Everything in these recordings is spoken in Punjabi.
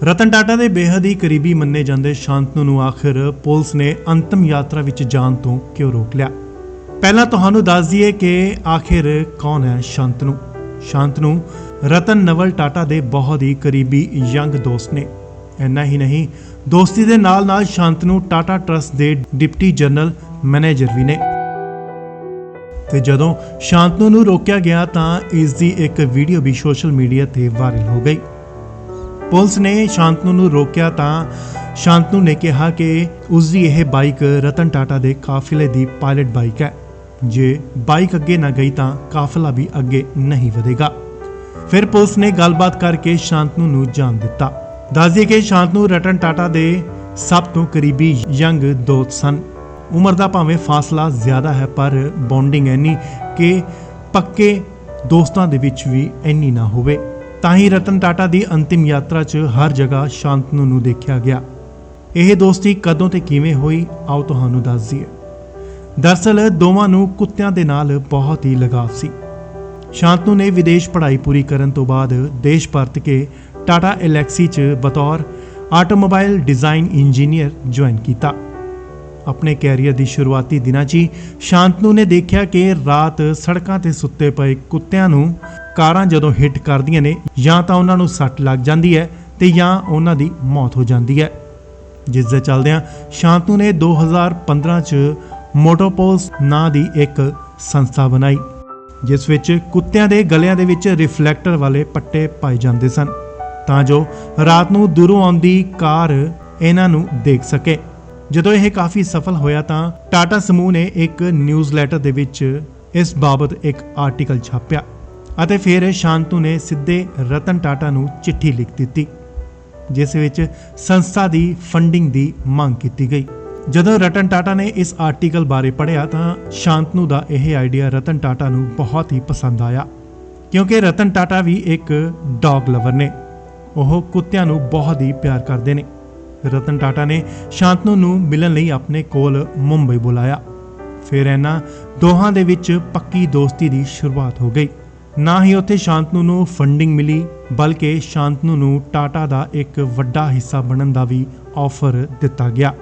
ਰਤਨ ਟਾਟਾ ਦੇ ਬੇहद ਹੀ ਕਰੀਬੀ ਮੰਨੇ ਜਾਂਦੇ ਸ਼ਾਂਤਨੂ ਨੂੰ ਆਖਿਰ ਪੁਲਿਸ ਨੇ ਅੰਤਮ ਯਾਤਰਾ ਵਿੱਚ ਜਾਣ ਤੋਂ ਕਿਉਂ ਰੋਕ ਲਿਆ। ਪਹਿਲਾਂ ਤੁਹਾਨੂੰ ਦੱਸ ਦਈਏ ਕਿ ਆਖਿਰ ਕੌਣ ਹੈ ਸ਼ਾਂਤਨੂ। ਸ਼ਾਂਤਨੂ ਰਤਨ ਨਵਲ ਟਾਟਾ ਦੇ ਬਹੁਤ ਹੀ ਕਰੀਬੀ ਯੰਗ ਦੋਸਤ ਨੇ। ਇੰਨਾ ਹੀ ਨਹੀਂ, ਦੋਸਤੀ ਦੇ ਨਾਲ ਸ਼ਾਂਤਨੂ ਟਾਟਾ ਟਰਸਟ ਦੇ ਡਿਪਟੀ ਜਨਰਲ ਮੈਨੇਜਰ ਵੀ ਨੇ। ਤੇ ਜਦੋਂ ਸ਼ਾਂਤਨੂ ਨੂੰ ਰੋਕਿਆ ਗਿਆ ਤਾਂ ਇਸ ਦੀ ਇੱਕ ਵੀਡੀਓ ਵੀ ਸੋਸ਼ਲ ਮੀਡੀਆ ਤੇ ਵਾਇਰਲ ਹੋ ਗਈ। ਪੁਲਿਸ ਨੇ ਸ਼ਾਂਤਨੂ ਨੂੰ ਰੋਕਿਆ ਤਾਂ ਸ਼ਾਂਤਨੂ ਨੇ ਕਿਹਾ ਕਿ ਉਸ ਦੀ ਇਹ ਬਾਈਕ ਰਤਨ ਟਾਟਾ ਦੇ ਕਾਫਿਲੇ ਦੀ ਪਾਇਲਟ ਬਾਈਕ ਹੈ। ਜੇ ਬਾਈਕ ਅੱਗੇ ਨਾ ਗਈ ਤਾਂ ਕਾਫਿਲਾ ਵੀ ਅੱਗੇ ਨਹੀਂ ਵਧੇਗਾ। ਫਿਰ ਪੁਲਿਸ ਨੇ ਗੱਲਬਾਤ ਕਰਕੇ ਸ਼ਾਂਤਨੂ ਨੂੰ ਜਾਣ ਦਿੱਤਾ। ਦੱਸ ਦਈਏ ਕਿ ਸ਼ਾਂਤਨੂ ਰਤਨ ਟਾਟਾ ਦੇ ਸਭ ਤੋਂ ਕਰੀਬੀ ਯੰਗ ਦੋਸਤ ਸਨ। ਉਮਰ ਦਾ ਭਾਵੇਂ ਫਾਸਲਾ ਜ਼ਿਆਦਾ ਹੈ ਪਰ ਬੌਂਡਿੰਗ ਇੰਨੀ ਕਿ ਪੱਕੇ ਦੋਸਤਾਂ ਦੇ ਵਿੱਚ ਵੀ ਇੰਨੀ ਨਾ ਹੋਵੇ। ਤਾਂ ਹੀ ਰਤਨ ਟਾਟਾ ਦੀ ਅੰਤਿਮ ਯਾਤਰਾ 'ਚ ਹਰ ਜਗ੍ਹਾ ਸ਼ਾਂਤਨੂ ਨੂੰ ਦੇਖਿਆ ਗਿਆ। ਇਹ ਦੋਸਤੀ ਕਦੋਂ ਤੇ ਕਿਵੇਂ ਹੋਈ, ਆਓ ਤੁਹਾਨੂੰ ਦੱਸ ਦਈਏ। ਦਰਅਸਲ ਦੋਵਾਂ ਨੂੰ ਕੁੱਤਿਆਂ ਦੇ ਨਾਲ ਬਹੁਤ ਹੀ ਲਗਾਵ ਸੀ। ਸ਼ਾਂਤਨੂ ਨੇ ਵਿਦੇਸ਼ ਪੜ੍ਹਾਈ ਪੂਰੀ ਕਰਨ ਤੋਂ ਬਾਅਦ ਦੇਸ਼ ਪਰਤ ਕੇ ਟਾਟਾ ਐਲੈਕਸੀ 'ਚ ਬਤੌਰ ਆਟੋਮੋਬਾਈਲ ਡਿਜ਼ਾਈਨ ਇੰਜੀਨੀਅਰ ਜੁਆਇਨ ਕੀਤਾ। ਆਪਣੇ ਕੈਰੀਅਰ ਦੀ ਸ਼ੁਰੂਆਤੀ ਦਿਨਾਂ 'ਚ ਹੀ ਸ਼ਾਂਤਨੂ ਨੇ ਦੇਖਿਆ ਕਿ ਰਾਤ ਸੜਕਾਂ ਤੇ ਸੁੱਤੇ ਪਏ ਕੁੱਤਿਆਂ ਨੂੰ ਕਾਰਾਂ ਜਦੋਂ ਹਿੱਟ ਕਰਦੀਆਂ ਨੇ ਜਾਂ ਤਾਂ ਉਹਨਾਂ ਨੂੰ ਸੱਟ ਲੱਗ ਜਾਂਦੀ ਹੈ ਤੇ ਜਾਂ ਉਹਨਾਂ ਦੀ ਮੌਤ ਹੋ ਜਾਂਦੀ ਹੈ। ਜਿਸ ਦੇ ਚੱਲਦਿਆਂ ਸ਼ਾਂਤਨੂ ਨੇ 2015 'ਚ ਮੋਟੋਪੋਸ ਨਾਂ ਦੀ ਇੱਕ ਸੰਸਥਾ ਬਣਾਈ, ਜਿਸ ਵਿੱਚ ਕੁੱਤਿਆਂ ਦੇ ਗਲਿਆਂ ਦੇ ਵਿੱਚ ਰਿਫਲੈਕਟਰ ਵਾਲੇ ਪੱਟੇ ਪਾਏ ਜਾਂਦੇ ਸਨ ਤਾਂ ਜੋ ਰਾਤ ਨੂੰ ਦੂਰੋਂ ਆਉਂਦੀ ਕਾਰ ਇਹਨਾਂ ਨੂੰ ਦੇਖ ਸਕੇ। ਜਦੋਂ ਇਹ ਕਾਫੀ ਸਫਲ ਹੋਇਆ ਤਾਂ ਟਾਟਾ ਸਮੂਹ ਨੇ ਇੱਕ ਨਿਊਜ਼ਲੈਟਰ ਦੇ ਵਿੱਚ ਇਸ ਬਾਬਤ ਇੱਕ ਆਰਟੀਕਲ ਛਾਪਿਆ ਅਤੇ ਫਿਰ ਸ਼ਾਂਤਨੂ ਨੇ ਸਿੱਧੇ ਰਤਨ ਟਾਟਾ ਨੂੰ ਚਿੱਠੀ ਲਿਖ ਦਿੱਤੀ, ਜਿਸ ਵਿੱਚ ਸੰਸਥਾ ਦੀ ਫੰਡਿੰਗ ਦੀ ਮੰਗ ਕੀਤੀ ਗਈ। ਜਦੋਂ ਰਤਨ ਟਾਟਾ ਨੇ ਇਸ ਆਰਟੀਕਲ ਬਾਰੇ ਪੜ੍ਹਿਆ ਤਾਂ ਸ਼ਾਂਤਨੂ ਦਾ ਇਹ ਆਈਡੀਆ ਰਤਨ ਟਾਟਾ ਨੂੰ ਬਹੁਤ ਹੀ ਪਸੰਦ ਆਇਆ, ਕਿਉਂਕਿ ਰਤਨ ਟਾਟਾ ਵੀ ਇੱਕ ਡੌਗ ਲਵਰ ਨੇ। ਉਹ ਕੁੱਤਿਆਂ ਨੂੰ ਬਹੁਤ ਹੀ ਪਿਆਰ ਕਰਦੇ ਨੇ। ਰਤਨ ਟਾਟਾ ਨੇ ਸ਼ਾਂਤਨੂ ਨੂੰ ਮਿਲਣ ਲਈ ਆਪਣੇ ਕੋਲ ਮੁੰਬਈ ਬੁਲਾਇਆ। ਫਿਰ ਇਹਨਾਂ ਦੋਹਾਂ ਦੇ ਵਿੱਚ ਪੱਕੀ ਦੋਸਤੀ ਦੀ ਸ਼ੁਰੂਆਤ ਹੋ ਗਈ। ਨਾ ਹੀ ਉੱਥੇ ਸ਼ਾਂਤਨੂ ਨੂੰ ਫੰਡਿੰਗ ਮਿਲੀ, ਬਲਕਿ ਸ਼ਾਂਤਨੂ ਨੂੰ ਟਾਟਾ ਦਾ ਇੱਕ ਵੱਡਾ ਹਿੱਸਾ ਬਣਨ ਦਾ ਵੀ ਆਫਰ ਦਿੱਤਾ ਗਿਆ।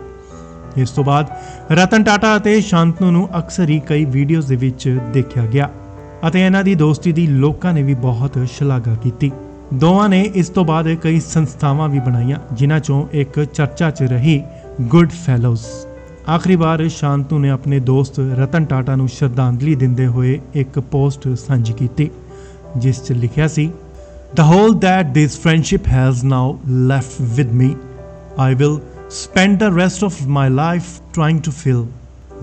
ਇਸ ਤੋਂ ਬਾਅਦ ਰਤਨ ਟਾਟਾ ਅਤੇ ਸ਼ਾਂਤਨੂ ਨੂੰ ਅਕਸਰ ਹੀ ਕਈ ਵੀਡੀਓਜ਼ ਦੇ ਵਿੱਚ ਦੇਖਿਆ ਗਿਆ ਅਤੇ ਇਹਨਾਂ ਦੀ ਦੋਸਤੀ ਦੀ ਲੋਕਾਂ ਨੇ ਵੀ ਬਹੁਤ ਸ਼ਲਾਘਾ ਕੀਤੀ। ਦੋਵਾਂ ਨੇ ਇਸ ਤੋਂ ਬਾਅਦ ਕਈ ਸੰਸਥਾਵਾਂ ਵੀ ਬਣਾਈਆਂ, ਜਿਨ੍ਹਾਂ ਚੋਂ ਇੱਕ ਚਰਚਾ 'ਚ ਰਹੀ ਗੁੱਡ ਫੈਲੋਜ਼। ਆਖਰੀ ਵਾਰ ਸ਼ਾਂਤਨੂ ਨੇ ਆਪਣੇ ਦੋਸਤ ਰਤਨ ਟਾਟਾ ਨੂੰ ਸ਼ਰਧਾਂਜਲੀ ਦਿੰਦੇ ਹੋਏ ਇੱਕ ਪੋਸਟ ਸਾਂਝੀ ਕੀਤੀ, ਜਿਸ 'ਚ ਲਿਖਿਆ ਸੀ, The hole that this friendship has now left with me, I will spend the rest of my life trying to fill.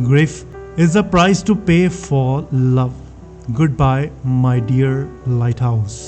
Grief is the price to pay for love. Goodbye, my dear lighthouse.